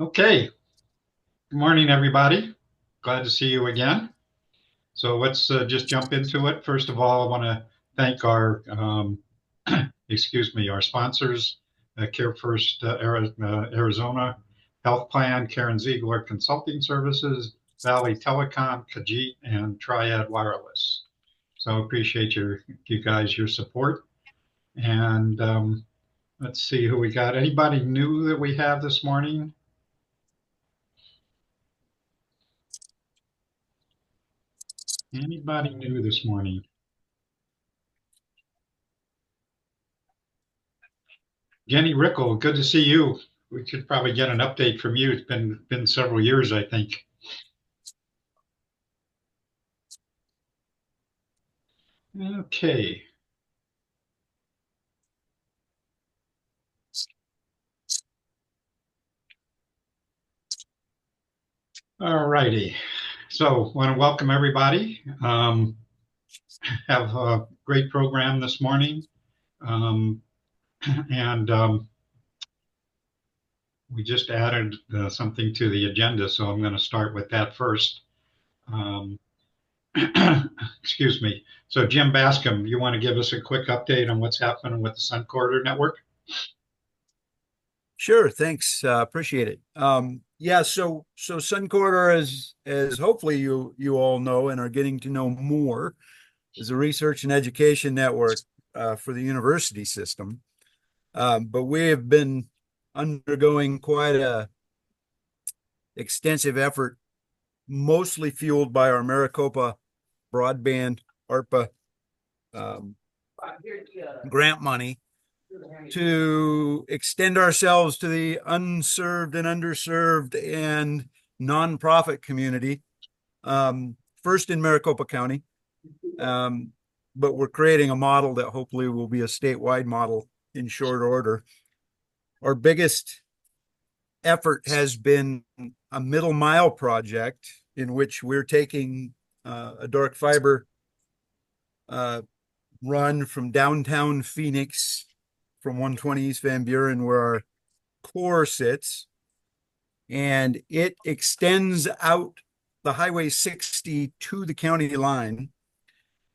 Okay. Good morning, everybody. Glad to see you again. So let's just jump into it. First of all, I want to thank our, our sponsors, Care First Arizona Health Plan, Karen Ziegler Consulting Services, Valley Telecom, Khajiit, and Triad Wireless. So appreciate you guys, your support. And let's see who we got. Anybody new that we have this morning? Anybody new this morning? Jenny Rickle, good to see you. We should probably get an update from you. It's been several years, I think. Okay. All righty. So want to welcome everybody. Have a great program this morning. Um, and we just added something to the agenda, so I'm going to start with that first. Um, excuse me. So Jim Bascom, you want to give us a quick update on what's happening with the Sun Corridor Network? Sure, thanks. Appreciate it. Yeah, so Sun Corridor, as hopefully you all know and are getting to know more, is a research and education network for the university system. But we have been undergoing quite a extensive effort, mostly fueled by our Maricopa broadband ARPA um, grant money to extend ourselves to the unserved and underserved and nonprofit community. First in Maricopa County, um, but we're creating a model that hopefully will be a statewide model in short order. Our biggest effort has been a middle mile project in which we're taking a dark fiber uh, run from downtown Phoenix from 120 East Van Buren, where our core sits, and it extends out the Highway 60 to the county line.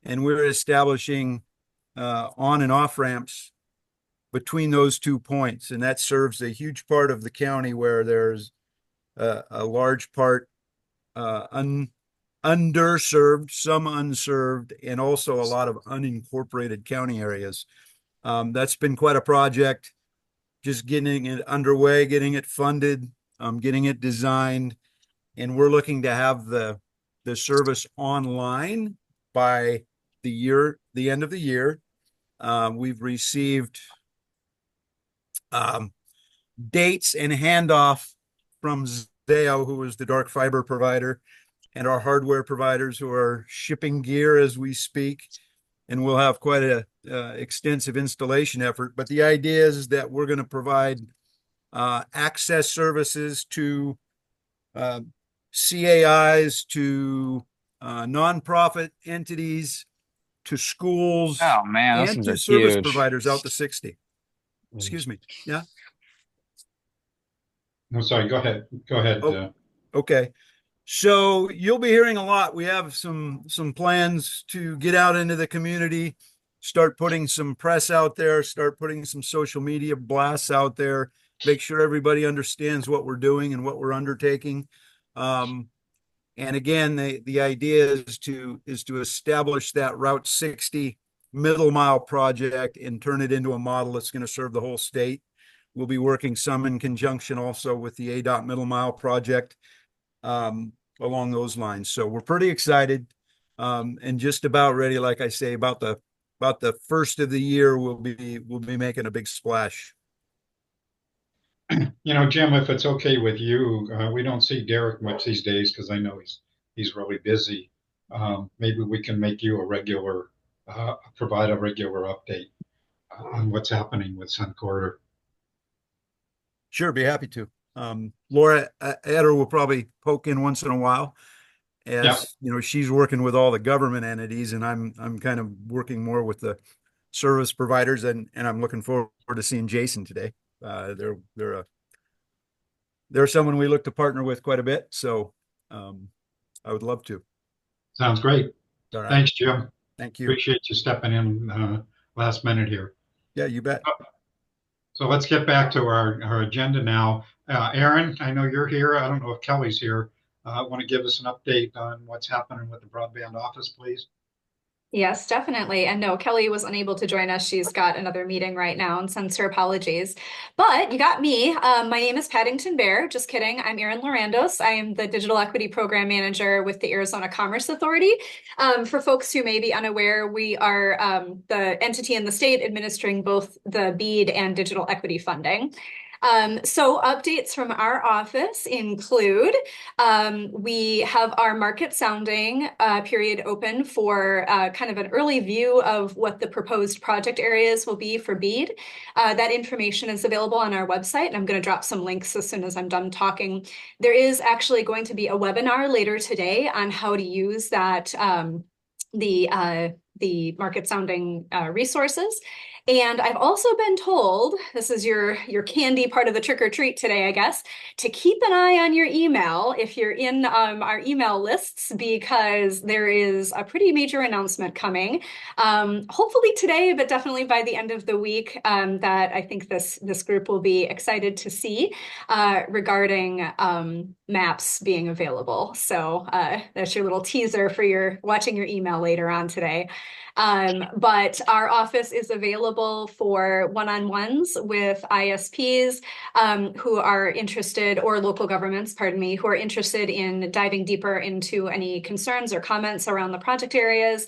And we're establishing on and off ramps between those 2 points. And that serves a huge part of the county where there's a large part underserved, some unserved, and also a lot of unincorporated county areas. That's been quite a project, just getting it underway, getting it funded, getting it designed, and we're looking to have the service online by the end of the year. We've received um, dates and handoff from Zayo, who is the dark fiber provider, and our hardware providers who are shipping gear as we speak. And we'll have quite a extensive installation effort. But the idea is that we're going to provide access services to uh, CAIs, to nonprofit entities, to schools, Oh man, those and things to are service huge. providers out to 60. Excuse me. Yeah. No, sorry, go ahead. Go ahead. Oh, okay. So you'll be hearing a lot. We have some plans to get out into the community, start putting some press out there, start putting some social media blasts out there, make sure everybody understands what we're doing and what we're undertaking. Um, and again, the idea is to establish that Route 60 middle mile project and turn it into a model that's going to serve the whole state. We'll be working some in conjunction also with the ADOT middle mile project along those lines. So we're pretty excited and just about ready. Like I say, about the first of the year, we'll be making a big splash. Jim, if it's okay with you, we don't see Derek much these days because I know he's really busy. Maybe we can make you provide a regular update on what's happening with Sun Corridor. Sure, be happy to. Laura Eder will probably poke in once in a while, Yeah. as you know, she's working with all the government entities, and I'm kind of working more with the service providers, and I'm looking forward to seeing Jason today. They're they're someone we look to partner with quite a bit. So um, I would love to. Sounds great. All right. Thanks, Jim. Thank you. Appreciate you stepping in last minute here. Yeah, you bet. So let's get back to our agenda now. Aaron, I know you're here. I don't know if Kelly's here. Want to give us an update on what's happening with the broadband office, please? Yes, definitely. And no, Kelly was unable to join us. She's got another meeting right now and sends her apologies. But you got me. My name is Paddington Bear. Just kidding. I'm Erin Lorandos. I am the Digital Equity Program Manager with the Arizona Commerce Authority. For folks who may be unaware, we are the entity in the state administering both the BEAD and digital equity funding. So updates from our office include we have our market sounding period open for kind of an early view of what the proposed project areas will be for BEAD. That information is available on our website, and I'm going to drop some links as soon as I'm done talking. There is actually going to be a webinar later today on how to use that the market sounding resources. And I've also been told, this is your candy part of the trick or treat today, I guess, to keep an eye on your email if you're in our email lists, because there is a pretty major announcement coming. Hopefully today, but definitely by the end of the week, that I think this group will be excited to see regarding maps being available. So that's your little teaser for your watching your email later on today. But our office is available for one-on-ones with ISPs who are interested, or local governments, pardon me, who are interested in diving deeper into any concerns or comments around the project areas.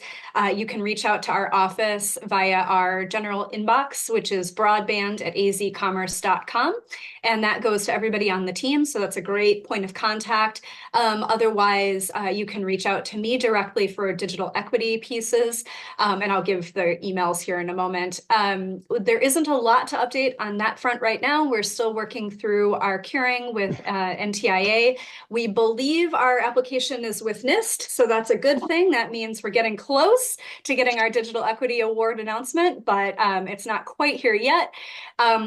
You can reach out to our office via our general inbox, which is broadband@azcommerce.com. And that goes to everybody on the team. So that's a great point of contact. Otherwise, you can reach out to me directly for digital equity pieces. And I'll give the emails here in a moment. There isn't a lot to update on that front right now. We're still working through our curing with NTIA. We believe our application is with NIST, so that's a good thing. That means we're getting close to getting our Digital Equity Award announcement, but it's not quite here yet.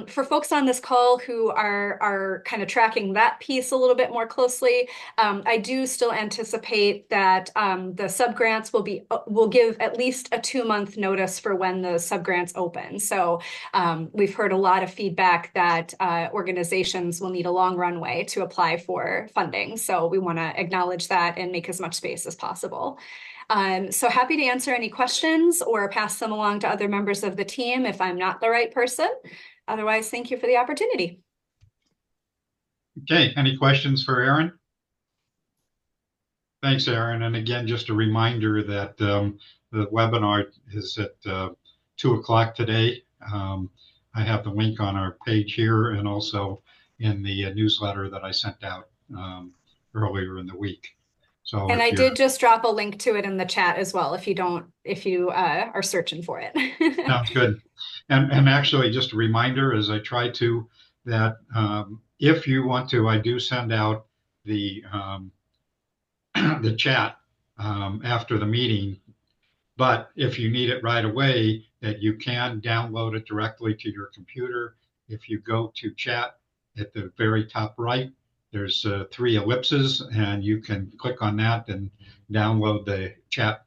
For folks on this call who are kind of tracking that piece a little bit more closely, I do still anticipate that the subgrants will give at least a 2-month notice for when the subgrants open. So we've heard a lot of feedback that organizations will need a long runway to apply for funding. So we want to acknowledge that and make as much space as possible. So happy to answer any questions or pass them along to other members of the team if I'm not the right person. Otherwise, thank you for the opportunity. Okay, any questions for Aaron? Thanks, Aaron. And again, just a reminder that the webinar is at 2 o'clock today. I have the link on our page here and also in the newsletter that I sent out earlier in the week. So and I did just drop a link to it in the chat as well if you are searching for it. Sounds good. And actually, just a reminder, as I try to, that if you want to, I do send out the the chat after the meeting. But if you need it right away, that you can download it directly to your computer. If you go to chat at the very top right, there's 3 ellipses, and you can click on that and download the chat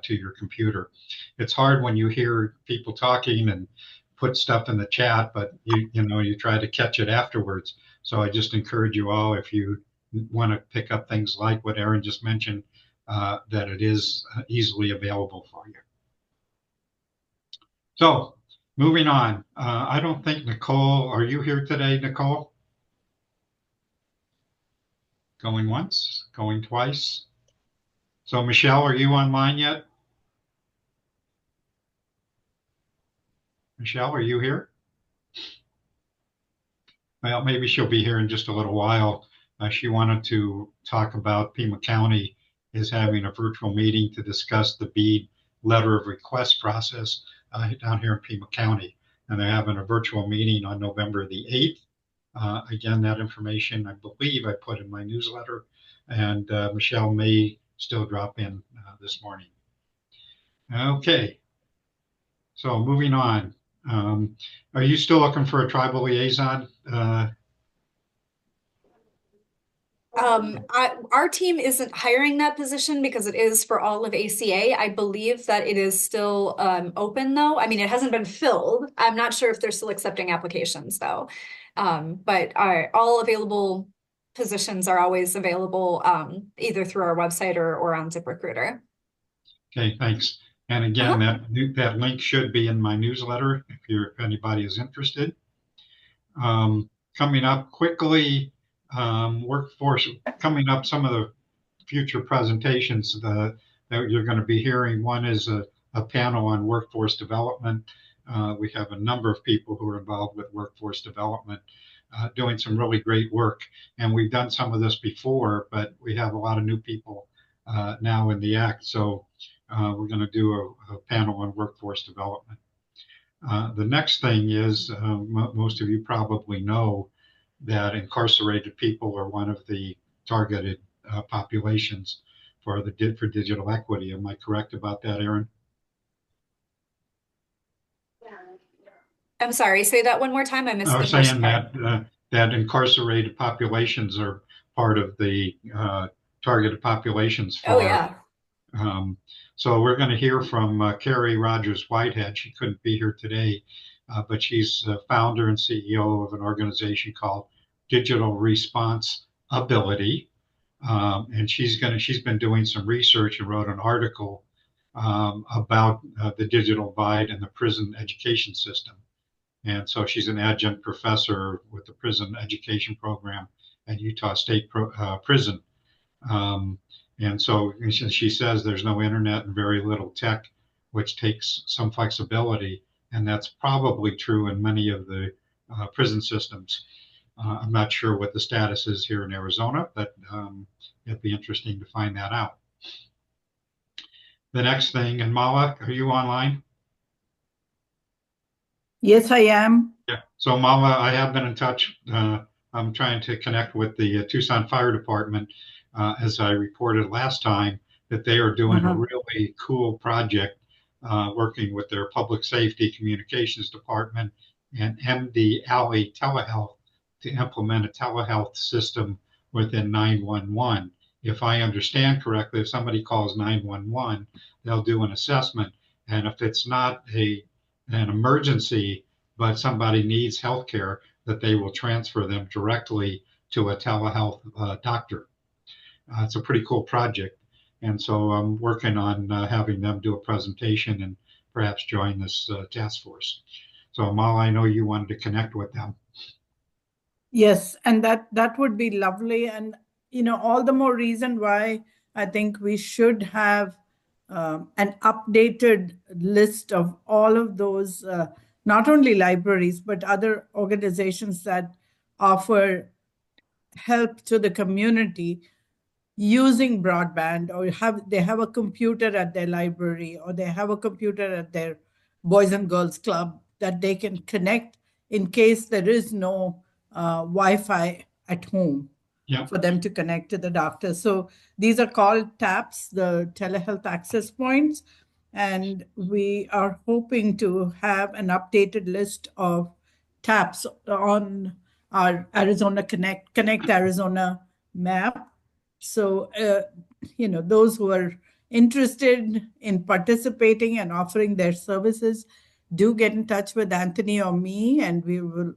to your computer. It's hard when you hear people talking and put stuff in the chat, but you try to catch it afterwards. So I just encourage you all, if you want to pick up things like what Aaron just mentioned, that it is easily available for you. So moving on, I don't think Nicole, are you here today, Nicole? Going once, going twice. So Michelle, are you online yet? Michelle, are you here? Well, maybe she'll be here in just a little while. She wanted to talk about Pima County is having a virtual meeting to discuss the BEAD letter of request process down here in Pima County. And they're having a virtual meeting on November the 8th. Again, that information I believe I put in my newsletter, and Michelle may still drop in this morning. Okay, so moving on. Are you still looking for a tribal liaison, Our team isn't hiring that position because it is for all of ACA. I believe that it is still open though. I mean, it hasn't been filled. I'm not sure if they're still accepting applications though. But all available positions are always available either through our website or on ZipRecruiter. Okay, thanks. And again, Uh-huh. that link should be in my newsletter if anybody is interested. Coming up quickly, workforce, coming up, some of the future presentations that you're going to be hearing. One is a panel on workforce development. We have a number of people who are involved with workforce development, doing some really great work. And we've done some of this before, but we have a lot of new people now in the act. So we're going to do a panel on workforce development. The next thing is, most of you probably know that incarcerated people are one of the targeted populations for digital equity. Am I correct about that, Aaron? I'm sorry, say that one more time. I missed I the was first saying part. that incarcerated populations are part of the targeted populations Oh for. yeah. So we're going to hear from Carrie Rogers Whitehead. She couldn't be here today, but she's founder and CEO of an organization called Digital Response Ability. And she's been doing some research and wrote an article about the digital divide in the prison education system. And so she's an adjunct professor with the prison education program at Utah State Prison. Um, and so she says there's no internet and very little tech, which takes some flexibility. And that's probably true in many of the prison systems. I'm not sure what the status is here in Arizona, but it'd be interesting to find that out. The next thing, and Mala, are you online? Yes, I am. Yeah. So Mala, I have been in touch. I'm trying to connect with the Tucson Fire Department, as I reported last time, that they are doing a really cool project working with their public safety communications department and MD Alley Telehealth to implement a telehealth system within 911. If I understand correctly, if somebody calls 911, they'll do an assessment. And if it's not an emergency, but somebody needs health care, that they will transfer them directly to a telehealth doctor. It's a pretty cool project. And so I'm working on having them do a presentation and perhaps join this task force. So Amal, I know you wanted to connect with them. Yes, and that would be lovely. And all the more reason why I think we should have an updated list of all of those, not only libraries, but other organizations that offer help to the community using broadband, or they have a computer at their library, or they have a computer at their Boys and Girls Club that they can connect in case there is no Wi-Fi at home for them to connect to the doctor. So these are called TAPs, the telehealth access points. And we are hoping to have an updated list of TAPs on our Arizona Connect Arizona map. So, those who are interested in participating and offering their services, do get in touch with Anthony or me, and we will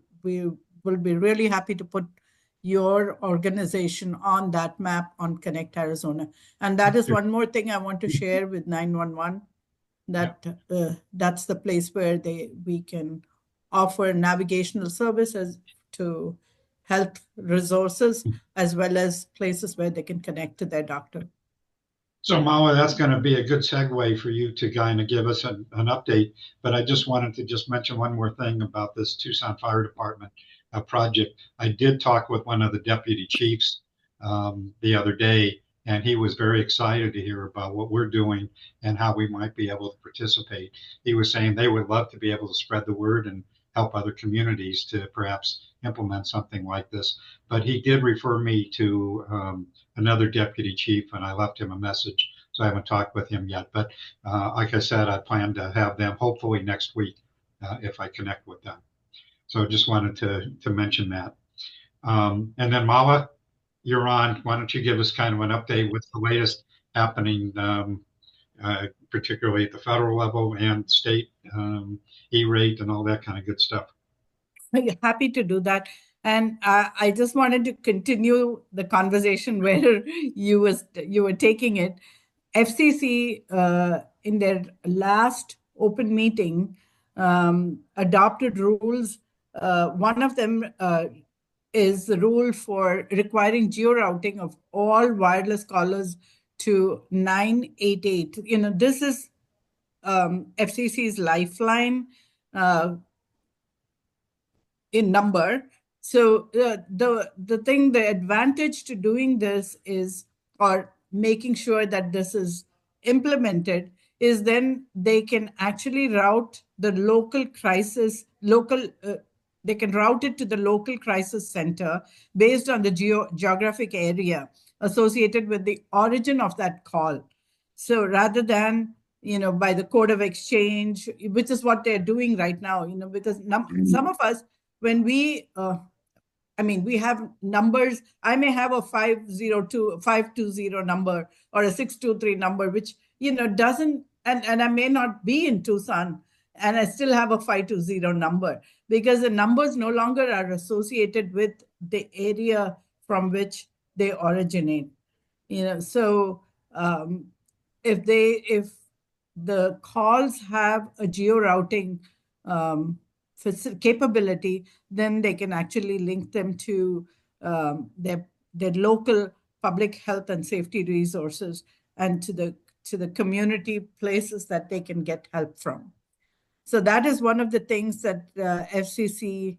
be really happy to put your organization on that map on Connect Arizona. And that is one more thing I want to share with 911, that that's the place where we can offer navigational services to health resources, as well as places where they can connect to their doctor. So Mala, that's going to be a good segue for you to kind of give us an update. But I just wanted to just mention one more thing about this Tucson Fire Department project. I did talk with one of the deputy chiefs the other day, and he was very excited to hear about what we're doing and how we might be able to participate. He was saying they would love to be able to spread the word and help other communities to perhaps implement something like this. But he did refer me to another deputy chief, and I left him a message. So I haven't talked with him yet. But like I said, I plan to have them hopefully next week if I connect with them. So just wanted to mention that. And then Mala, you're on, why don't you give us kind of an update with the latest happening, particularly at the federal level and state, E-rate and all that kind of good stuff. Happy to do that. And I just wanted to continue the conversation where you were taking it. FCC, in their last open meeting, adopted rules. One of them is the rule for requiring geo-routing of all wireless callers to 988. This is FCC's lifeline in number. So the advantage to doing this is, or making sure that this is implemented, is then they can actually route the they can route it to the local crisis center based on the geographic area associated with the origin of that call. So rather than, by the code of exchange, which is what they're doing right now, because some of us, when we we have numbers. I may have a 520 number or a 623 number, which doesn't, and I may not be in Tucson, and I still have a 520 number, because the numbers no longer are associated with the area from which they originate. So if the calls have a geo routing capability, then they can actually link them to their local public health and safety resources, and to the community places that they can get help from. So that is one of the things that FCC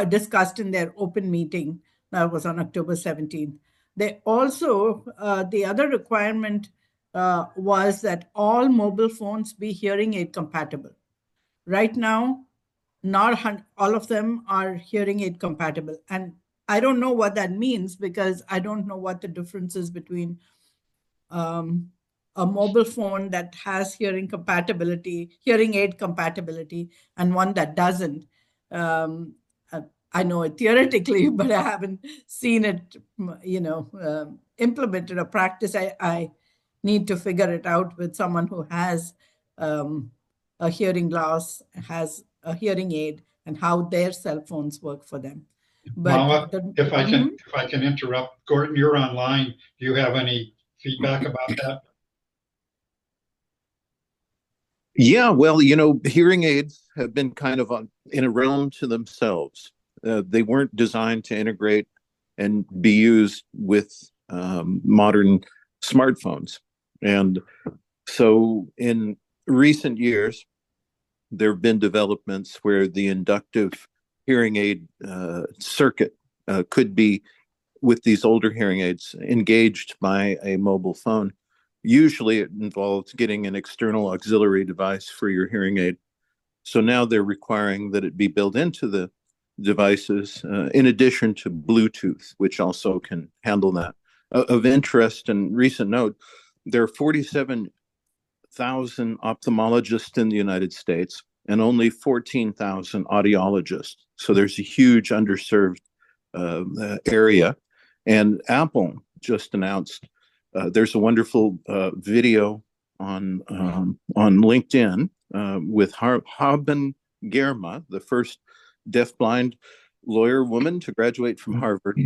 discussed in their open meeting. That was on October 17th. They also, the other requirement was that all mobile phones be hearing aid compatible. Right now, not all of them are hearing aid compatible. And I don't know what that means, because I don't know what the difference is between a mobile phone that has hearing aid compatibility, and one that doesn't. I know it theoretically, but I haven't seen it, implemented or practiced. I need to figure it out with someone who has a hearing loss, has a hearing aid, and how their cell phones work for them. But Mala, if I can interrupt, Gordon, you're online. Do you have any feedback about that? Yeah, well, hearing aids have been kind of in a realm to themselves. They weren't designed to integrate and be used with modern smartphones. And so in recent years, there have been developments where the inductive hearing aid circuit could be, with these older hearing aids, engaged by a mobile phone. Usually it involves getting an external auxiliary device for your hearing aid. So now they're requiring that it be built into the devices, in addition to Bluetooth, which also can handle that. Of interest and recent note, there are 47,000 ophthalmologists in the United States and only 14,000 audiologists. So there's a huge underserved area. And Apple just announced, there's a wonderful video on LinkedIn with Haben Germa, the first deafblind lawyer woman to graduate from Harvard.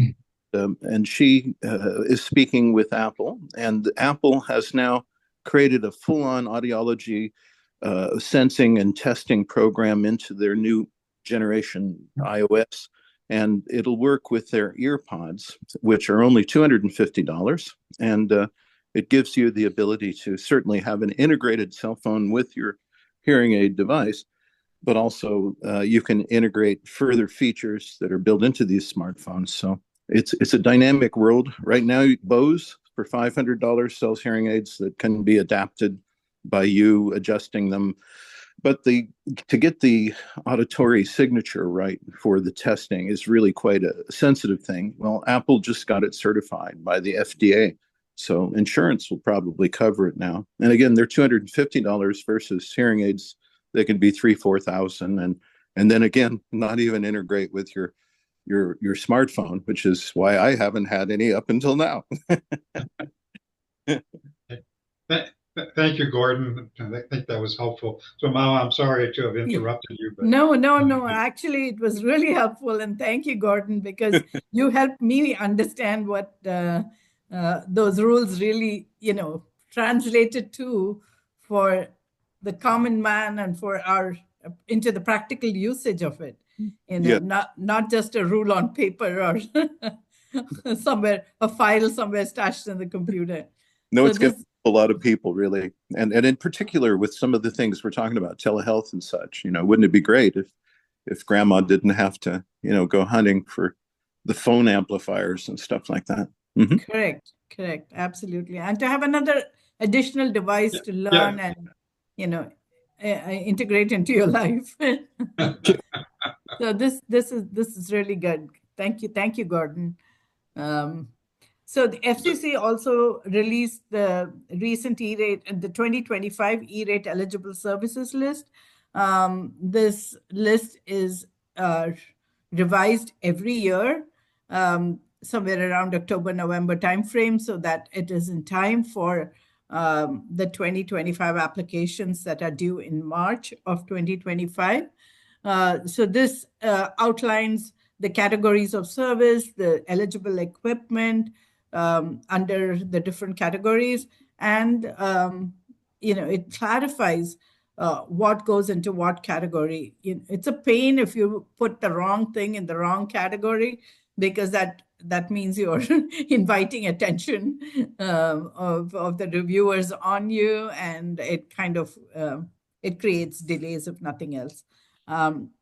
And she is speaking with Apple. And Apple has now created a full-on audiology sensing and testing program into their new generation iOS. And it'll work with their EarPods, which are only $250. And it gives you the ability to certainly have an integrated cell phone with your hearing aid device, but also you can integrate further features that are built into these smartphones. So it's a dynamic world. Right now, Bose, for $500, sells hearing aids that can be adapted by you adjusting them. But to get the auditory signature right for the testing is really quite a sensitive thing. Well, Apple just got it certified by the FDA. So insurance will probably cover it now. And again, they're $250 versus hearing aids. They can be $3,000, $4,000. And then again, not even integrate with your your smartphone, which is why I haven't had any up until now. Thank you, Gordon. I think that was helpful. So, Mao, I'm sorry to have interrupted you, but No. Actually, it was really helpful, and thank you, Gordon, because you helped me understand what those rules really, translated to for the common man and for our into the practical usage of it. Yeah. Not just a rule on paper or somewhere a file somewhere stashed in the computer. No, So it's going to a lot of people really, and in particular with some of the things we're talking about, telehealth and such. Wouldn't it be great if grandma didn't have to, go hunting for the phone amplifiers and stuff like that? Mm-hmm. Correct, absolutely, and to have another additional device to learn and integrate into your life. So this is really good. Thank you, Gordon. So the FCC also released the recent E-rate, the 2025 E-rate eligible services list. This list is revised every year, somewhere around October, November timeframe, so that it is in time for the 2025 applications that are due in March of 2025. So this outlines the categories of service, the eligible equipment under the different categories, and it clarifies what goes into what category. It's a pain if you put the wrong thing in the wrong category, because that means you're inviting attention of the reviewers on you, and it kind of it creates delays if nothing else.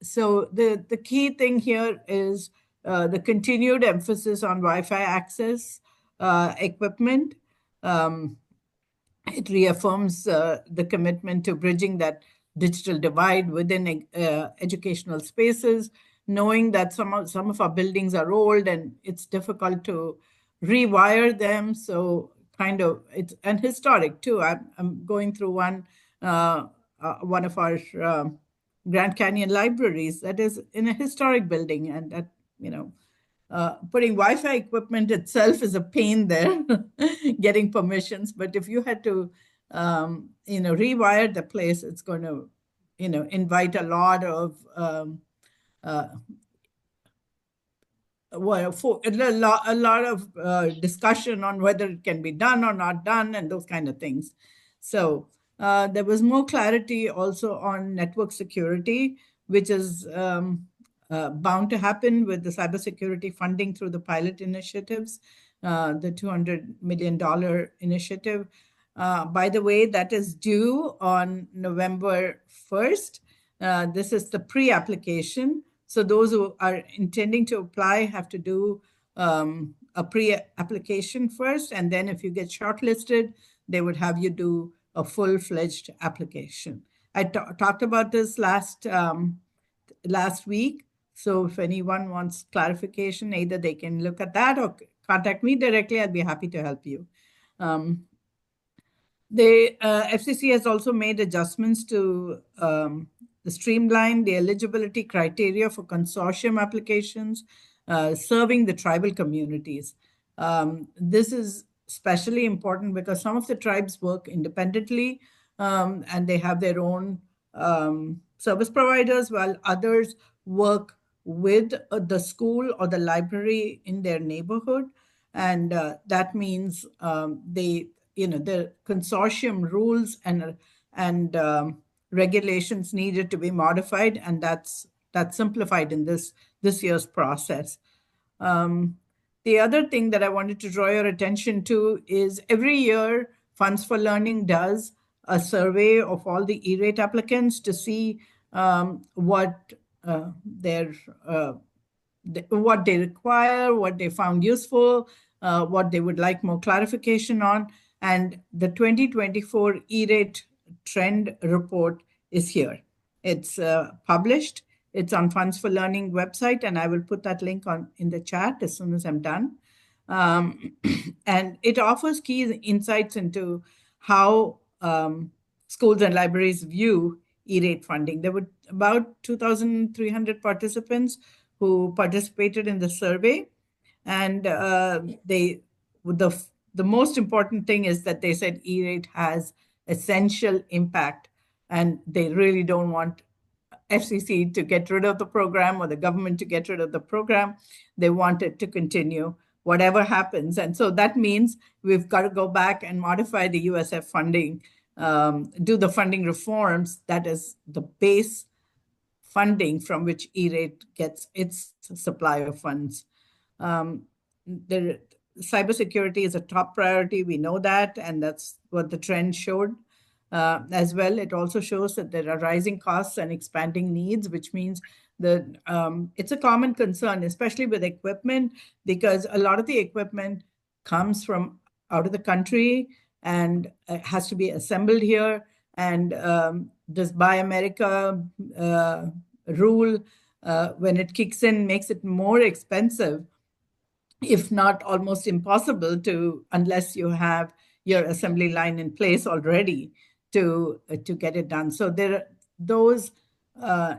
So the key thing here is the continued emphasis on Wi-Fi access equipment. It reaffirms the commitment to bridging that digital divide within educational spaces, knowing that some of our buildings are old and it's difficult to rewire them. So it's and historic too. I'm going through one of our Grand Canyon libraries that is in a historic building, and that putting Wi-Fi equipment itself is a pain there, getting permissions. But if you had to, rewire the place, it's going to, invite a lot of a lot of discussion on whether it can be done or not done, and those kind of things. So there was more clarity also on network security, which is bound to happen with the cybersecurity funding through the pilot initiatives, the $200 million initiative. By the way, that is due on November 1st. This is the pre-application. So those who are intending to apply have to do a pre-application first, and then if you get shortlisted, they would have you do a full-fledged application. I talked about this last week. So if anyone wants clarification, either they can look at that or contact me directly. I'd be happy to help you. The FCC has also made adjustments to streamline the eligibility criteria for consortium applications serving the tribal communities. This is especially important because some of the tribes work independently and they have their own service providers, while others work with the school or the library in their neighborhood. And that means the consortium rules and regulations needed to be modified, and that's simplified in this year's process. The other thing that I wanted to draw your attention to is every year Funds for Learning does a survey of all the E-rate applicants to see what they require, what they found useful, what they would like more clarification on. And the 2024 E-rate trend report is here. It's published. It's on Funds for Learning website, and I will put that link in the chat as soon as I'm done. And it offers key insights into how schools and libraries view E-rate funding. There were about 2,300 participants who participated in the survey. And the most important thing is that they said E-rate has essential impact, and they really don't want FCC to get rid of the program or the government to get rid of the program. They want it to continue, whatever happens. And so that means we've got to go back and modify the USF funding, do the funding reforms. That is the base funding from which E-rate gets its supply of funds. The cybersecurity is a top priority. We know that, and that's what the trend showed. As well, it also shows that there are rising costs and expanding needs, which means that it's a common concern, especially with equipment, because a lot of the equipment comes from out of the country and has to be assembled here. And this Buy America rule, when it kicks in, makes it more expensive, if not almost impossible to, unless you have your assembly line in place already to get it done. So those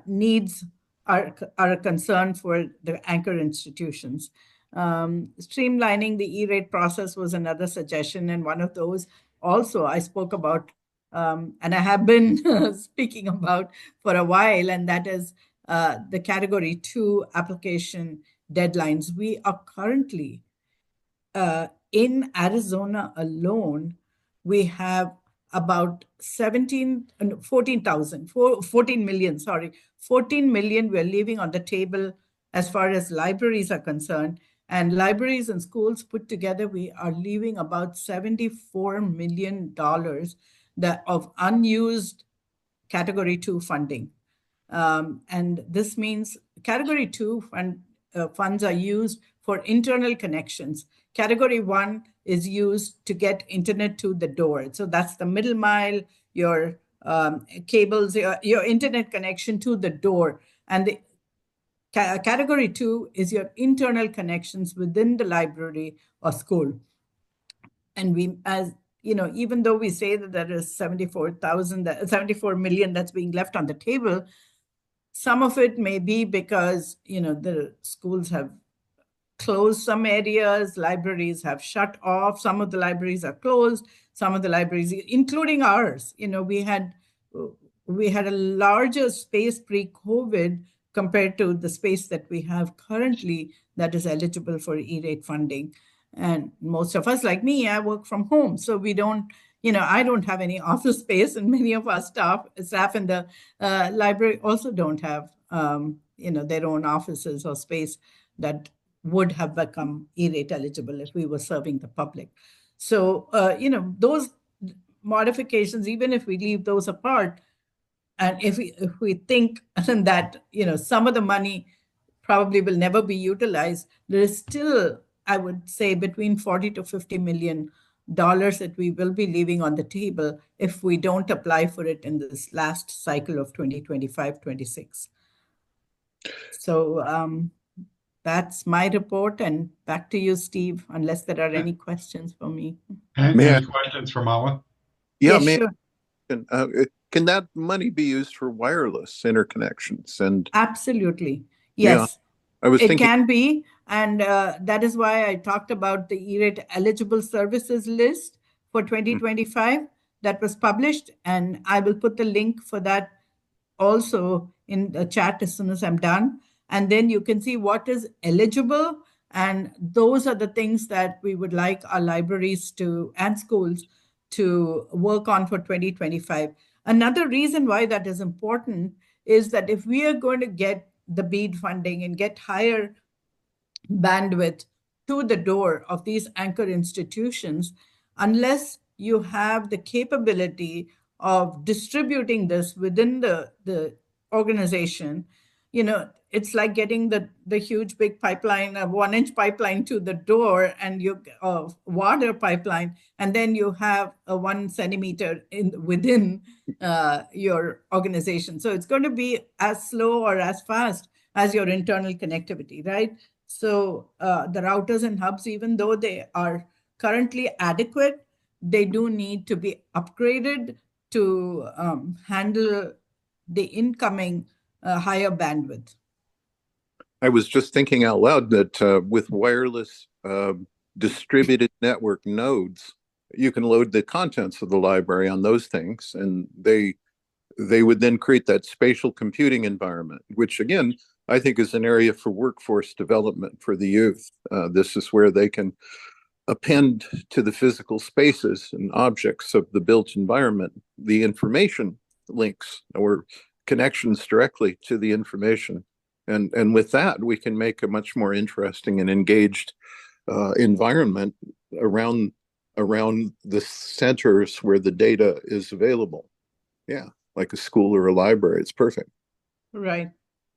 needs are a concern for the anchor institutions. Streamlining the E-rate process was another suggestion, and one of those also I spoke about, and I have been speaking about for a while, and that is the Category 2 application deadlines. We are currently, in Arizona alone, we have about 14 million, 14 million we're leaving on the table as far as libraries are concerned. And libraries and schools put together, we are leaving about $74 million of unused Category 2 funding. And this means Category 2 funds are used for internal connections. Category 1 is used to get internet to the door. So that's the middle mile, your cables, your internet connection to the door. And the Category 2 is your internal connections within the library or school. And we, as you know, even though we say that there is 74 million that's being left on the table, some of it may be because, the schools have closed some areas, libraries have shut off, some of the libraries are closed, some of the libraries, including ours, we had a larger space pre-COVID compared to the space that we have currently that is eligible for E-rate funding. And most of us, like me, I work from home, so we don't, I don't have any office space, and many of our staff in the library also don't have, their own offices or space that would have become E-rate eligible if we were serving the public. So, those modifications, even if we leave those apart, and if we think that, some of the money probably will never be utilized, there is still, I would say, between 40 to 50 million dollars that we will be leaving on the table if we don't apply for it in this last cycle of 2025-26. So that's my report, and back to you, Steve, unless there are any questions for me. Any questions for Mala? Yeah, sure. Can that money be used for wireless interconnections? And absolutely, yes. I was thinking it can be, and that is why I talked about the E-rate eligible services list for 2025 that was published, and I will put the link for that also in the chat as soon as I'm done. And then you can see what is eligible, and those are the things that we would like our libraries and schools to work on for 2025. Another reason why that is important is that if we are going to get the BEAD funding and get higher bandwidth to the door of these anchor institutions, unless you have the capability of distributing this within the organization, it's like getting the huge big pipeline, a 1-inch pipeline to the door, and you water pipeline, and then you have a 1 centimeter within your organization. So it's going to be as slow or as fast as your internal connectivity, right? So the routers and hubs, even though they are currently adequate, they do need to be upgraded to handle the incoming higher bandwidth. I was just thinking out loud that with wireless distributed network nodes, you can load the contents of the library on those things, and they would then create that spatial computing environment, which again, I think is an area for workforce development for the youth. This is where they can append to the physical spaces and objects of the built environment the information links or connections directly to the information. And with that, we can make a much more interesting and engaged environment around the centers where the data is available. Yeah, like a school or a library. It's perfect. Right.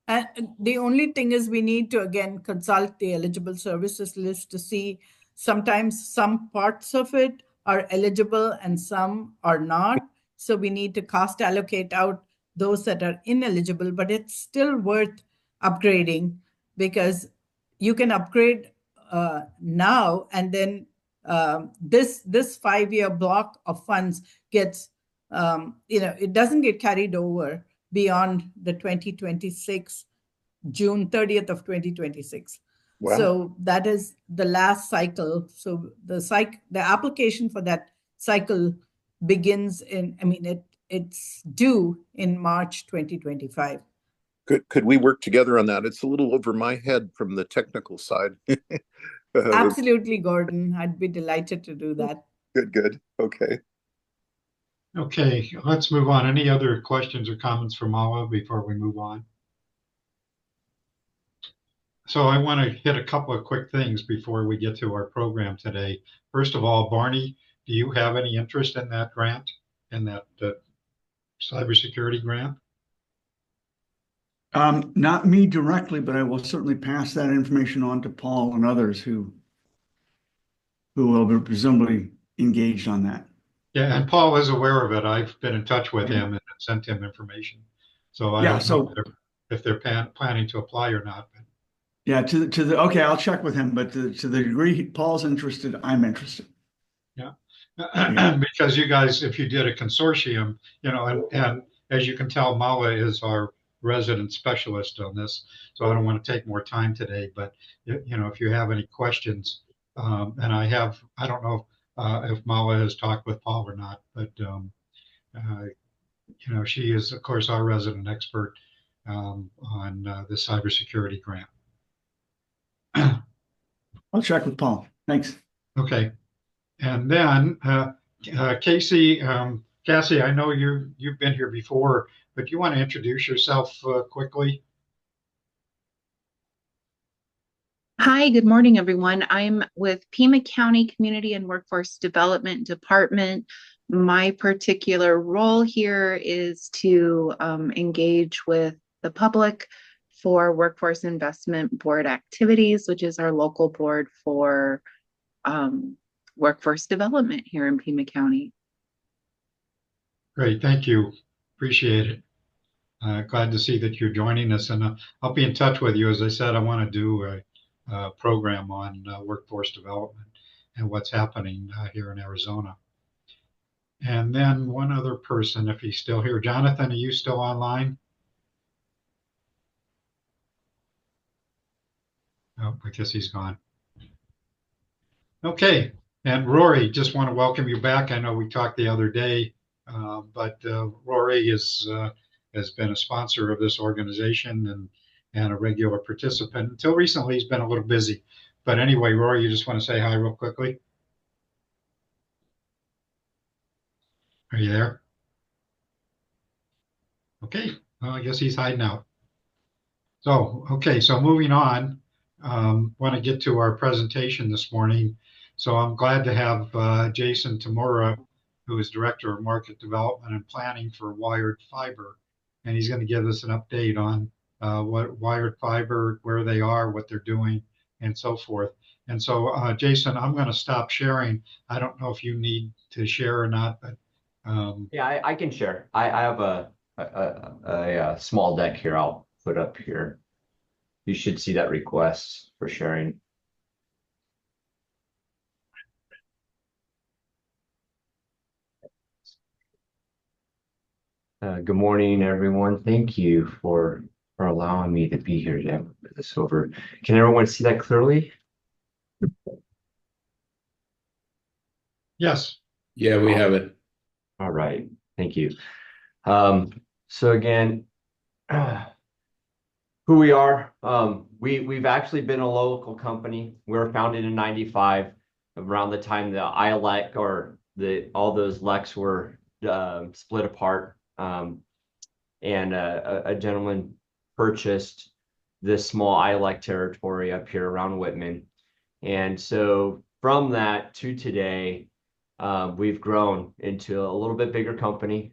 And the only thing is we need to, again, consult the eligible services list to see sometimes some parts of it are eligible and some are not. So we need to cost allocate out those that are ineligible, but it's still worth upgrading because you can upgrade now, and then this 5-year block of funds gets, it doesn't get carried over beyond the 2026, June 30th of 2026. Wow. So that is the last cycle. So the application for that cycle begins it's due in March 2025. Could we work together on that? It's a little over my head from the technical side. Absolutely, Gordon. I'd be delighted to do that. Good. Okay. Okay, let's move on. Any other questions or comments from Mala before we move on? So I want to hit a couple of quick things before we get to our program today. First of all, Barney, do you have any interest in that grant, in that cybersecurity grant? Not me directly, but I will certainly pass that information on to Paul and others who will be presumably engaged on that. Yeah, and Paul is aware of it. I've been in touch with him and sent him information. So I don't know if they're planning to apply or not. But yeah, okay, I'll check with him, but to the degree Paul's interested, I'm interested. Yeah. Because you guys, if you did a consortium, and as you can tell, Mala is our resident specialist on this, so I don't want to take more time today, but if you have any questions, and I don't know if Mala has talked with Paul or not, but she is, of course, our resident expert on the cybersecurity grant. I'll check with Paul. Thanks. Okay. And then Cassie, I know you've been here before, but do you want to introduce yourself quickly? Hi, good morning, everyone. I'm with Pima County Community and Workforce Development Department. My particular role here is to engage with the public for Workforce Investment Board activities, which is our local board for workforce development here in Pima County. Great, thank you. Appreciate it. Glad to see that you're joining us, and I'll be in touch with you. As I said, I want to do a program on workforce development and what's happening here in Arizona. And then one other person, if he's still here. Jonathan, are you still online? Oh, I guess he's gone. Okay, and Rory, just want to welcome you back. I know we talked the other day, but Rory has been a sponsor of this organization and a regular participant. Until recently, he's been a little busy. But anyway, Rory, you just want to say hi real quickly? Are you there? Okay, well, I guess he's hiding out. So, okay, so moving on, want to get to our presentation this morning. So I'm glad to have Jason Tamura, who is Director of Market Development and Planning for Wired Fiber. And he's going to give us an update on what Wired Fiber, where they are, what they're doing, and so forth. And so, Jason, I'm going to stop sharing. I don't know if you need to share or not, but yeah, I can share. I have a small deck here I'll put up here. You should see that request for sharing. Good morning, everyone. Thank you for for allowing me to be here to move this over. Can everyone see that clearly? Yes. Yeah, we have it. All right, thank you. So again, who we are, we've actually been a local company. We were founded in '95, around the time the ILEC or all those LECs were split apart. And a gentleman purchased this small ILEC territory up here around Whitman. And so from that to today, we've grown into a little bit bigger company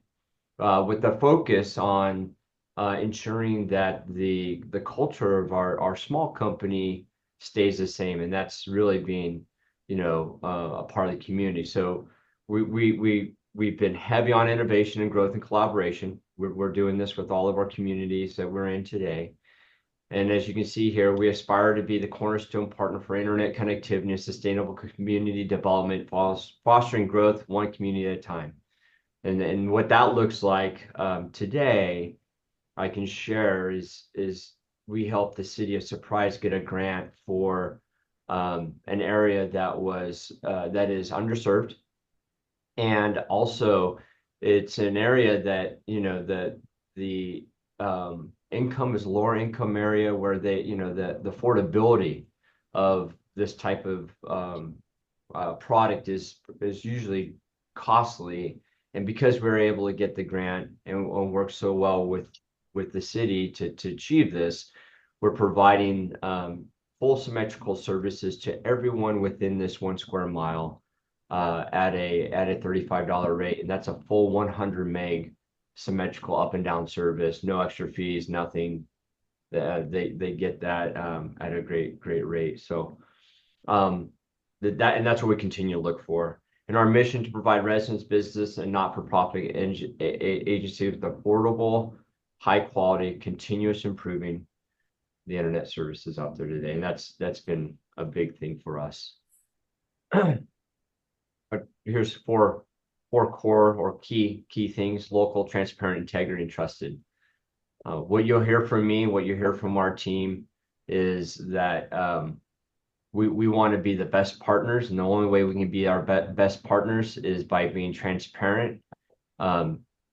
with the focus on ensuring that the culture of our small company stays the same, and that's really being, a part of the community. So we've been heavy on innovation and growth and collaboration. We're doing this with all of our communities that we're in today. And as you can see here, we aspire to be the cornerstone partner for internet connectivity and sustainable community development, fostering growth one community at a time. And what that looks like today, I can share is we helped the city of Surprise get a grant for an area that is underserved, and also it's an area that the income is lower income area where the affordability of this type of product is usually costly. And because we were able to get the grant and work so well with the city to achieve this, we're providing full symmetrical services to everyone within this 1 square mile at a $35 rate, and that's a full 100 meg symmetrical up and down service, no extra fees, nothing. They get that at a great rate. So that's what we continue to look for. And our mission to provide residents, business, and not-for-profit agencies with affordable, high-quality, continuous improving the internet services out there today. And that's been a big thing for us. But here's four core or key things: local, transparent, integrity, and trusted. What you'll hear from me, what you hear from our team, is that we want to be the best partners, and the only way we can be our best partners is by being transparent,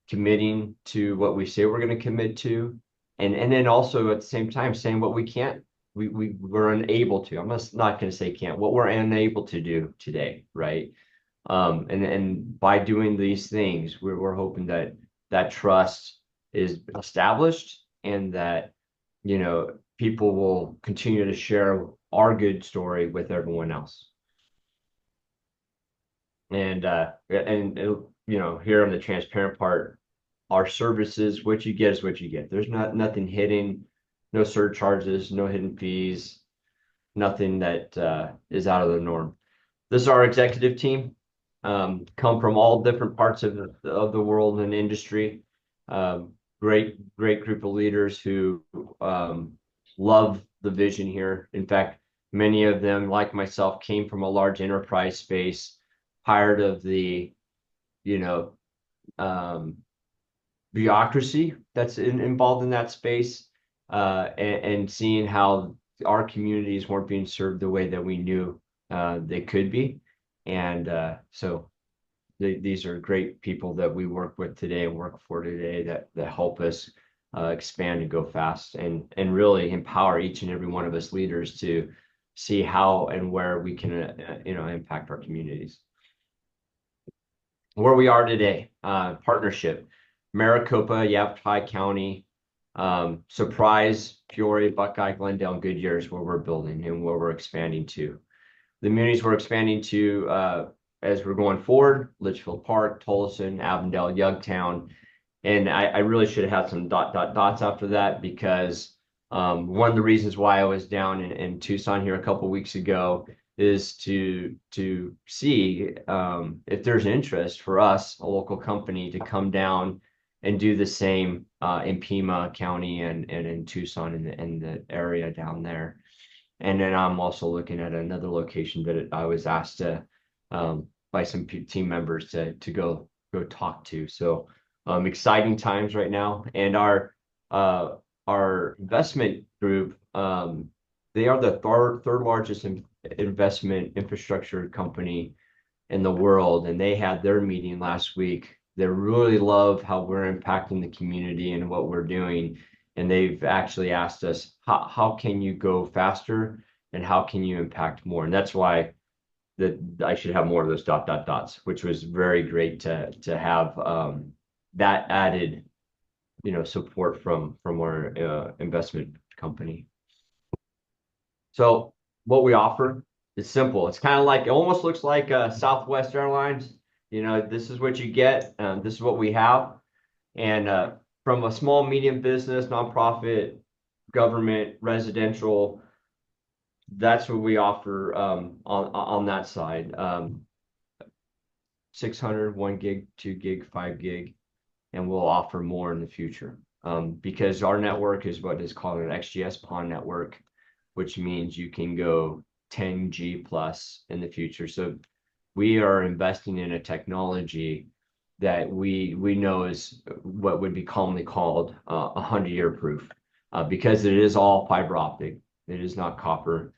committing to what we say we're going to commit to, and then also at the same time saying what we can't, we're unable to. I'm not going to say can't, what we're unable to do today, right? And by doing these things, we're hoping that trust is established, and that people will continue to share our good story with everyone else. And here on the transparent part, our services, what you get is what you get. There's nothing hidden, no surcharges, no hidden fees, nothing that is out of the norm. This is our executive team, come from all different parts of the world and industry. Great group of leaders who love the vision here. In fact, many of them, like myself, came from a large enterprise space, tired of the bureaucracy that's involved in that space, and seeing how our communities weren't being served the way that we knew they could be. And so these are great people that we work with today and work for today that help us expand and go fast, and really empower each and every one of us leaders to see how and where we can impact our communities. Where we are today, partnership: Maricopa, Yavapai County, Surprise, Peoria, Buckeye, Glendale, and Goodyear is where we're building and where we're expanding to. The communities we're expanding to as we're going forward: Litchfield Park, Tolleson, Avondale, Youngtown. And I really should have had some dots after that, because one of the reasons why I was down in Tucson here a couple of weeks ago is to see if there's interest for us, a local company, to come down and do the same in Pima County and in Tucson and the area down there. And then I'm also looking at another location that I was asked to by some team members to go talk to. So exciting times right now. And our our investment group, they are the third largest investment infrastructure company in the world, and they had their meeting last week. They really love how we're impacting the community and what we're doing, and they've actually asked us, how can you go faster and how can you impact more? And that's why that I should have more of those dots, which was very great to have that added, support from our investment company. So what we offer is simple. It's kind of like, it almost looks like Southwest Airlines. This is what you get. This is what we have. And from a small, medium business, nonprofit, government, residential, that's what we offer on that side. 600, 1 gig, 2 gig, 5 gig, and we'll offer more in the future. Because our network is what is called an XGS-PON network, which means you can go 10G plus in the future. So we are investing in a technology that we know is what would be commonly called 100-year proof, because it is all fiber optic. It is not copper,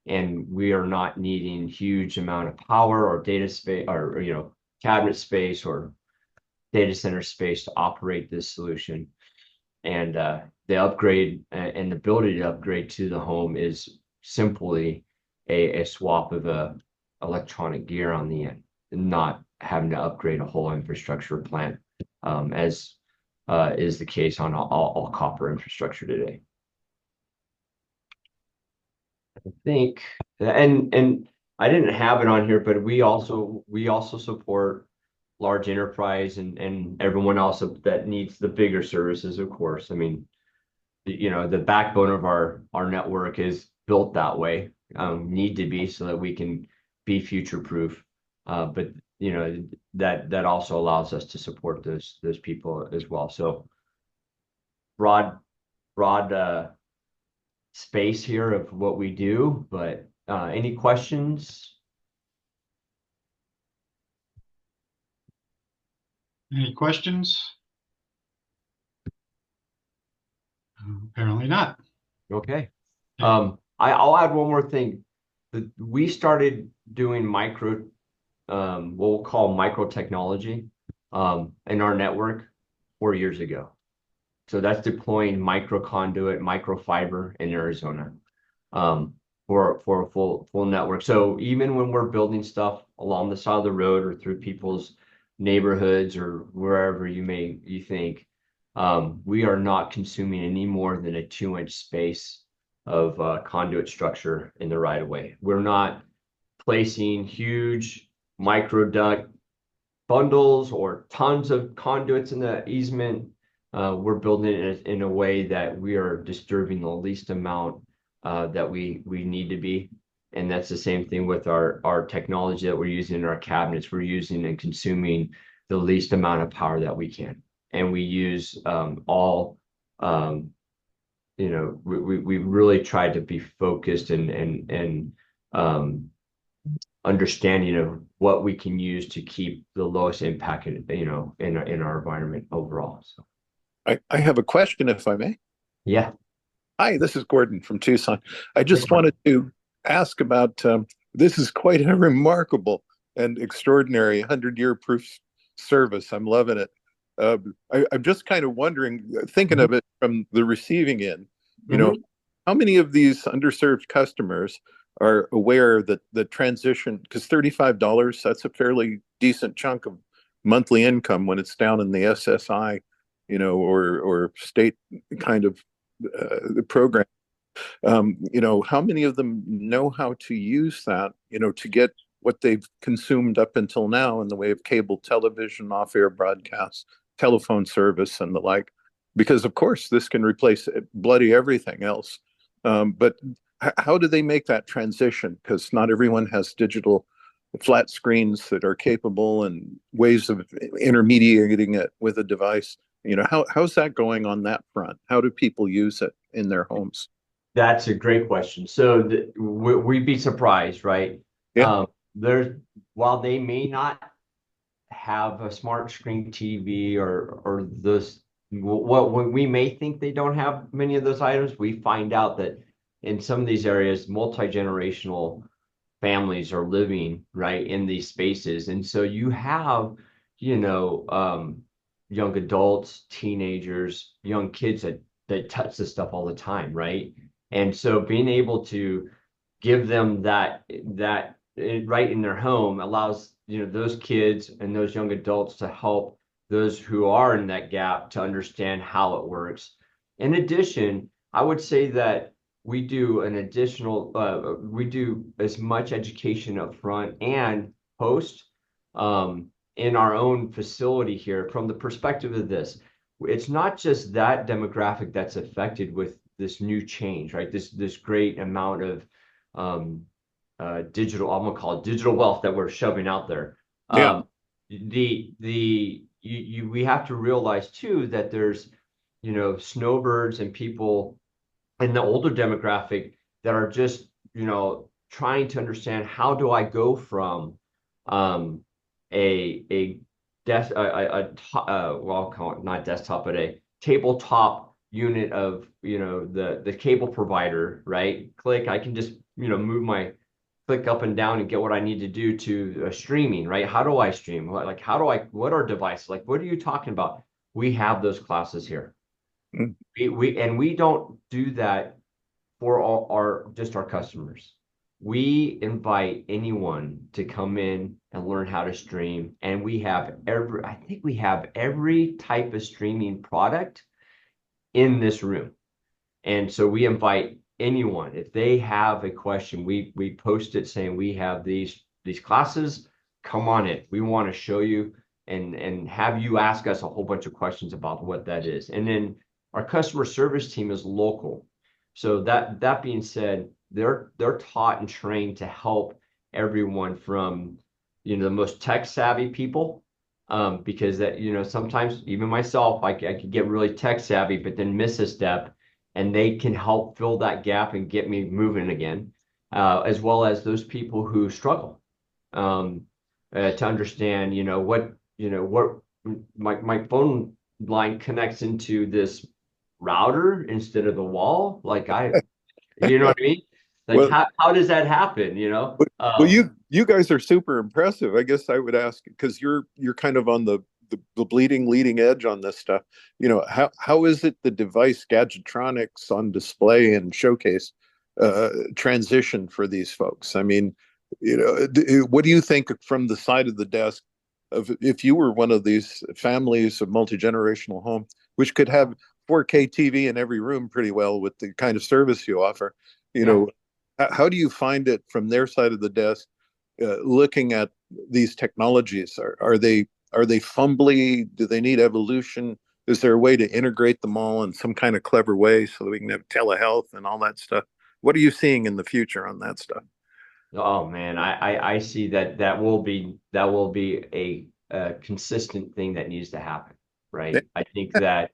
and we are not needing huge amount of power or data space or cabinet space or data center space to operate this solution. And the upgrade and the ability to upgrade to the home is simply a swap of electronic gear on the end, and not having to upgrade a whole infrastructure plant, as is the case on all copper infrastructure today. I think, and I didn't have it on here, but we also support large enterprise and everyone else that needs the bigger services, of course. I mean, the backbone of our network is built that way, need to be, so that we can be future proof. But that also allows us to support those people as well. So broad space here of what we do, but any questions? Any questions? Apparently not. Okay. I'll add one more thing. We started doing what we'll call micro technology in our network 4 years ago. So that's deploying micro conduit, microfiber in Arizona for a full network. So even when we're building stuff along the side of the road or through people's neighborhoods or wherever you think, we are not consuming any more than a 2-inch space of conduit structure in the right of way. We're not placing huge micro duct bundles or tons of conduits in the easement. We're building it in a way that we are disturbing the least amount that we need to be. And that's the same thing with our technology that we're using in our cabinets. We're using and consuming the least amount of power that we can. And we use we really tried to be focused and understanding of what we can use to keep the lowest impact in our environment overall. So I have a question, if I may. yeah. Hi, this is Gordon from Tucson. I just wanted to ask about this is quite a remarkable and extraordinary 100-year proof service. I'm loving it. I'm just kind of wondering, thinking of it from the receiving end, how many of these underserved customers are aware that the transition, because $35, that's a fairly decent chunk of monthly income when it's down in the SSI, or state kind of program. How many of them know how to use that, to get what they've consumed up until now in the way of cable television, off-air broadcasts, telephone service, and the like? Because, of course, this can replace bloody everything else. But how do they make that transition? Because not everyone has digital flat screens that are capable and ways of intermediating it with a device. How's that going on that front? How do people use it in their homes? That's a great question. So we'd be surprised, right? Yeah. While they may not have a smart screen TV or when we may think they don't have many of those items, we find out that in some of these areas, multi-generational families are living right in these spaces. And so you have, you know, young adults, teenagers, young kids that touch this stuff all the time, right? And so being able to give them that right in their home allows, you know, those kids and those young adults to help those who are in that gap to understand how it works. In addition, I would say that we do an additional, we do as much education up front and post in our own facility here from the perspective of this. It's not just that demographic that's affected with this new change, right? This great amount of digital, I'm gonna call it digital wealth that we're shoving out there. Yeah. We have to realize too that there's, you know, snowbirds and people in the older demographic that are just, you know, trying to understand how do I go from a desk well, I'll call it not desktop, but a tabletop unit of, you know, the cable provider, right? Click, I can just, you know, move my click up and down and get what I need to do to streaming, right? How do I stream? Like, how do I, what are devices? Like, what are you talking about? We have those classes here. Mm. We don't do that for all our just our customers. We invite anyone to come in and learn how to stream. And we have I think we have every type of streaming product in this room. And so we invite anyone, if they have a question, we post it saying we have these classes, come on in. We want to show you and have you ask us a whole bunch of questions about what that is. And then our customer service team is local. So that being said, they're taught and trained to help everyone from, you know, the most tech savvy people, because that, you know, sometimes even myself, I could get really tech savvy, but then miss a step, and they can help fill that gap and get me moving again, as well as those people who struggle to understand, you know, what my phone line connects into this router instead of the wall. Like you know what I mean? Like Well, how does that happen? You know? well, you guys are super impressive. I guess I would ask because you're kind of on the bleeding leading edge on this stuff. You know, how is it the device gadgetronics on display and showcase transition for these folks? I mean, you know, what do you think from the side of the desk of if you were one of these families of multi-generational home, which could have 4K TV in every room pretty well with the kind of service you offer, you know, how do you find it from their side of the desk, looking at these technologies? Are they fumbly? Do they need evolution? Is there a way to integrate them all in some kind of clever way so that we can have telehealth and all that stuff? What are you seeing in the future on that stuff? Oh man, I see that will be a consistent thing that needs to happen, right? I think that,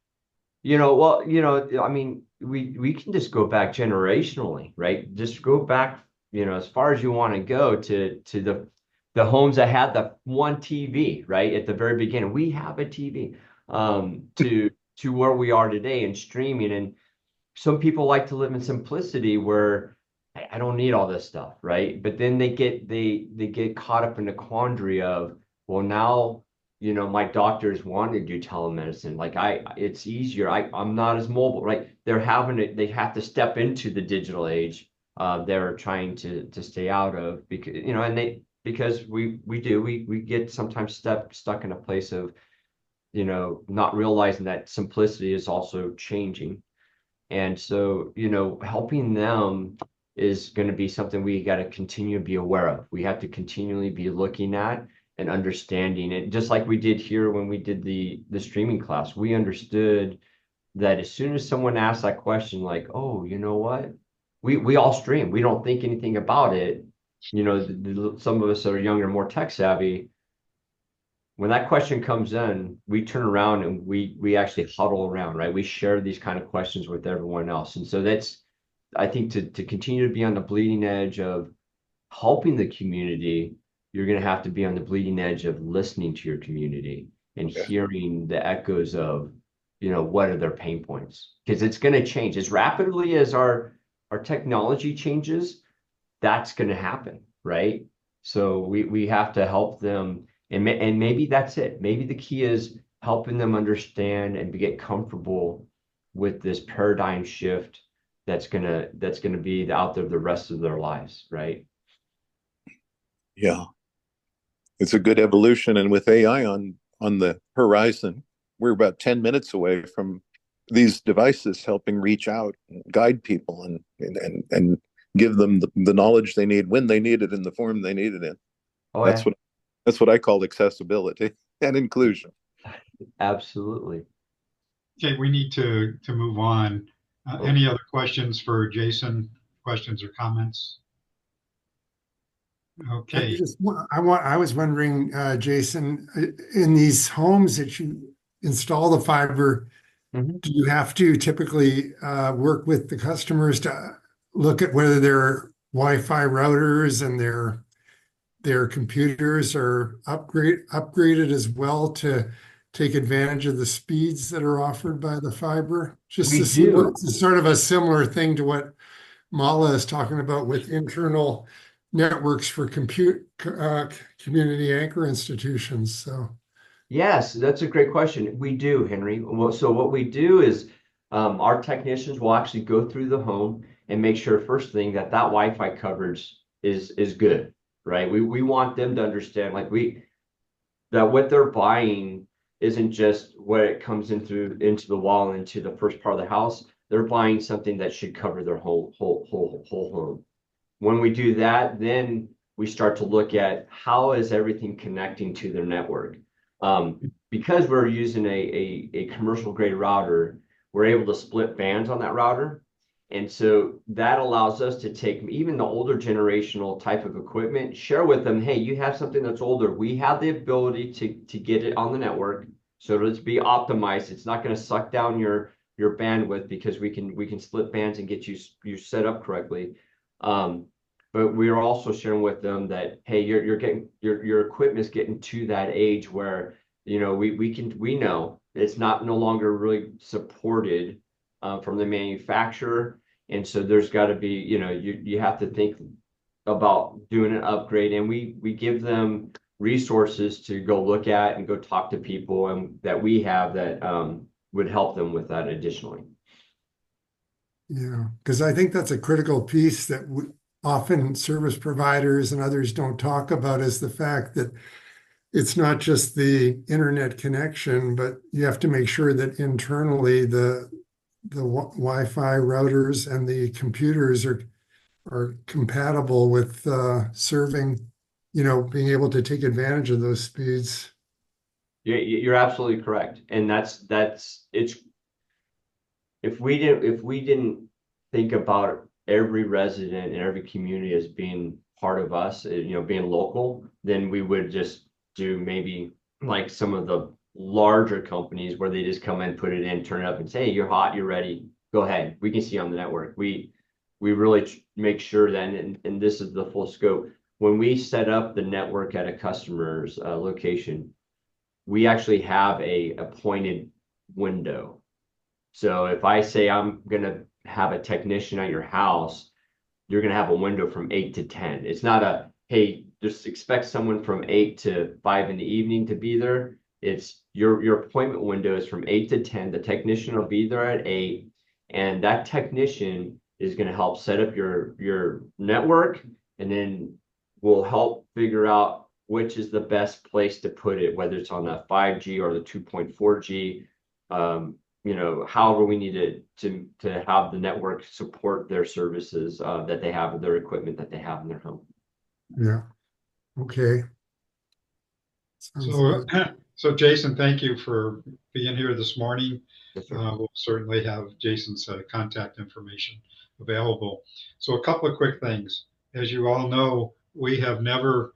you know, well, you know, I mean, we can just go back generationally, right? Just go back, you know, as far as you want to go to the homes that had the one TV, right? At the very beginning, we have a TV, to where we are today in streaming. And some people like to live in simplicity where I don't need all this stuff, right? But then they get caught up in the quandary of, well, now, you know, my doctors want to do telemedicine. Like it's easier. I'm not as mobile, right? They have to step into the digital age. They're trying to stay out of, because, you know, and because we get sometimes stuck in a place of, you know, not realizing that simplicity is also changing. And so, you know, helping them is going to be something we got to continue to be aware of. We have to continually be looking at and understanding it, just like we did here when we did the streaming class. We understood that as soon as someone asked that question, like, oh, you know what? We all stream. We don't think anything about it. You know, some of us that are younger, more tech savvy, when that question comes in, we turn around and we actually huddle around, right? We share these kind of questions with everyone else. And so that's, I think, to continue to be on the bleeding edge of helping the community, you're going to have to be on the bleeding edge of listening to your community and hearing the echoes of what are their pain points? Because it's going to change as rapidly as our technology changes. That's going to happen, right? So we have to help them, and maybe that's it. Maybe the key is helping them understand and get comfortable with this paradigm shift that's gonna be out there the rest of their lives, right? Yeah, it's a good evolution. And with AI on the horizon, we're about 10 minutes away from these devices helping reach out and guide people and give them the knowledge they need when they need it in the form they need it in. Oh That's yeah, what that's what I call accessibility and inclusion. absolutely. Okay, we need to move on. Any other questions for Jason? Questions or comments? Okay. I was wondering, Jason, in these homes that you install the fiber, Mhm. do you have to typically work with the customers to look at whether their Wi-Fi routers and their computers are upgraded as well to take advantage of the speeds that are offered by the fiber? Just We to see do. what's sort of a similar thing to what Mala is talking about with internal networks for community anchor institutions. So, Yes, that's a great question. We do, Henry. Well, so what we do is our technicians will actually go through the home and make sure first thing that Wi-Fi coverage is good, right? We want them to understand that what they're buying isn't just what it comes into the wall into the first part of the house. They're buying something that should cover their whole home. When we do that, then we start to look at how is everything connecting to their network. Because we're using a commercial grade router, we're able to split bands on that router. And so that allows us to take even the older generational type of equipment, share with them, hey, you have something that's older. We have the ability to get it on the network. So let's be optimized. It's not going to suck down your bandwidth because we can split bands and get you set up correctly. But we are also sharing with them that, hey, you're getting your equipment is getting to that age where we know it's no longer really supported from the manufacturer. And so there's got to be, you have to think about doing an upgrade, and we give them resources to go look at and go talk to people and that we have that would help them with that additionally. yeah, because I think that's a critical piece that often service providers and others don't talk about is the fact that it's not just the internet connection, but you have to make sure that internally the Wi-Fi routers and the computers are compatible with serving, being able to take advantage of those speeds. You're absolutely correct, and that's it's if we didn't think about every resident and every community as being part of us, being local, then we would just do maybe like some of the larger companies where they just come in, put it in, turn it up and say, hey, you're hot, you're ready, go ahead. We can see you on the network. We really make sure that, and this is the full scope. When we set up the network at a customer's location, we actually have a appointed window. So if I say I'm going to have a technician at your house, you're going to have a window from 8 to 10. It's not hey, just expect someone from 8 to 5 in the evening to be there. It's your appointment window is from 8 to 10. The technician will be there at 8, and that technician is going to help set up your network, and then we'll help figure out which is the best place to put it, whether it's on the 5G or the 2.4G. However we need to have the network support their services that they have, their equipment that they have in their home. Yeah. Okay. Sounds So, good. so Jason, thank you for being here this morning. Yes, sir. We'll certainly have Jason's contact information available. So a couple of quick things. As you all know, we have never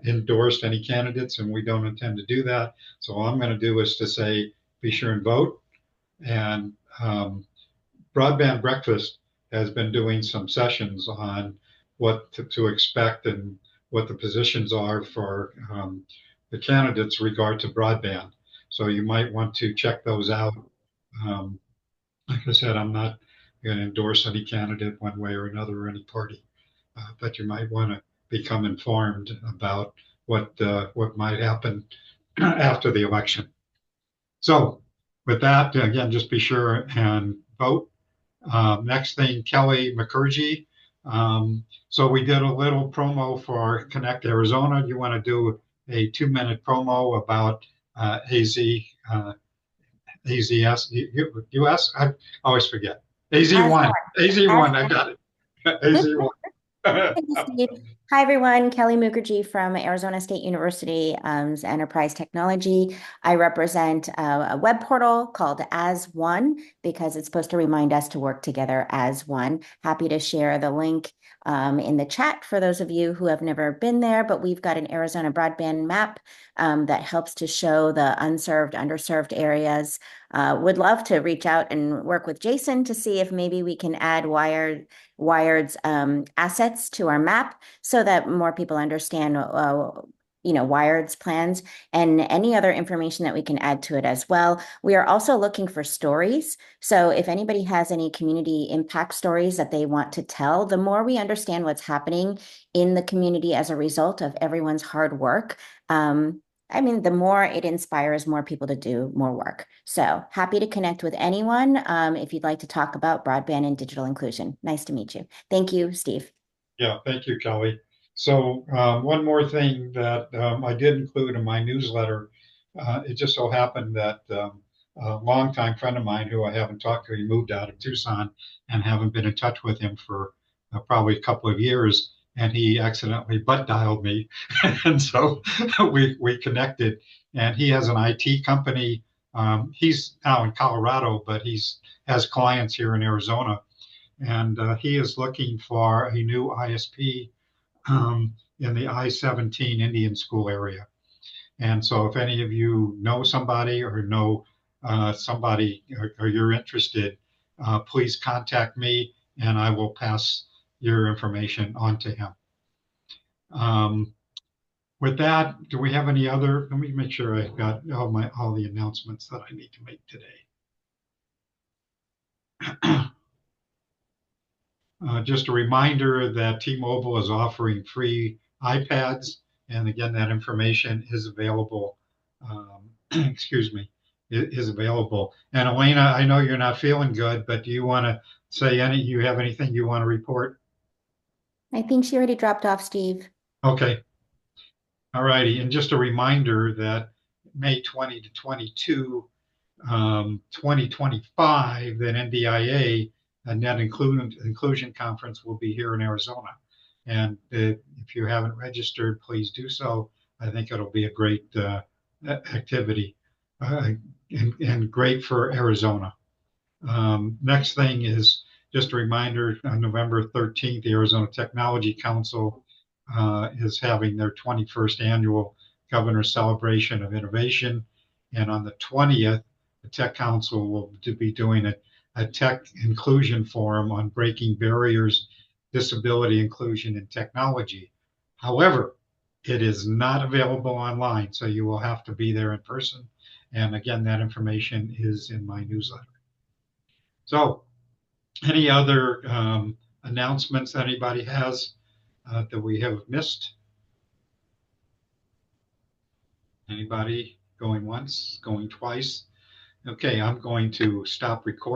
endorsed any candidates, and we don't intend to do that. So all I'm going to do is to say, be sure and vote. And Broadband Breakfast has been doing some sessions on what to expect and what the positions are for the candidates regard to broadband. So you might want to check those out Um, like I said, I'm not going to endorse any candidate one way or another or any party, but you might want to become informed about what might happen after the election. So with that, again, just be sure and vote. Next thing, Kelly McCurgy. So we did a little promo for Connect Arizona. You want to do a 2-minute promo about AZS, US? I always forget. AZ1. AZ1, I got it. AZ1. Thank you, Steve. Hi, everyone. Kelly Mukherjee from Arizona State University's Enterprise Technology. I represent a web portal called As1 because it's supposed to remind us to work together as one. Happy to share the link in the chat for those of you who have never been there, but we've got an Arizona broadband map that helps to show the unserved, underserved areas. Would love to reach out and work with Jason to see if maybe we can add Wired's assets to our map so that more people understand Wired's plans and any other information that we can add to it as well. We are also looking for stories. So if anybody has any community impact stories that they want to tell, the more we understand what's happening in the community as a result of everyone's hard work, the more it inspires more people to do more work. So happy to connect with anyone if you'd like to talk about broadband and digital inclusion. Nice to meet you. Thank you, Steve. Yeah, thank you, Kelly. So one more thing that I did include in my newsletter. It just so happened that a longtime friend of mine who I haven't talked to, he moved out of Tucson and haven't been in touch with him for probably a couple of years. And he accidentally butt dialed me. And so we connected. And he has an IT company. He's now in Colorado, but has clients here in Arizona. And he is looking for a new ISP in the I-17 Indian School area. And so if any of you know somebody or know somebody or you're interested, please contact me and I will pass your information on to him. With that, do we have any other? Let me make sure I've got all the announcements that I need to make today. Just a reminder that T-Mobile is offering free iPads, and again, that information is available. Excuse me, is available. And Elena, I know you're not feeling good, but do you want to say you have anything you want to report? I think she already dropped off, Steve. Okay. All righty. And just a reminder that May 20 to 22, 2025, that NDIA, a Net Inclusion Conference, will be here in Arizona. And if you haven't registered, please do so. I think it'll be a great activity and great for Arizona. Next thing is just a reminder, on November 13th, the Arizona Technology Council is having their 21st annual Governor's Celebration of Innovation. And on the 20th, the Tech Council will be doing a tech inclusion forum on breaking barriers, disability inclusion, and technology. However, it is not available online, so you will have to be there in person. And again, that information is in my newsletter. So, any other announcements anybody has that we have missed? Anybody going once, going twice? Okay, I'm going to stop recording.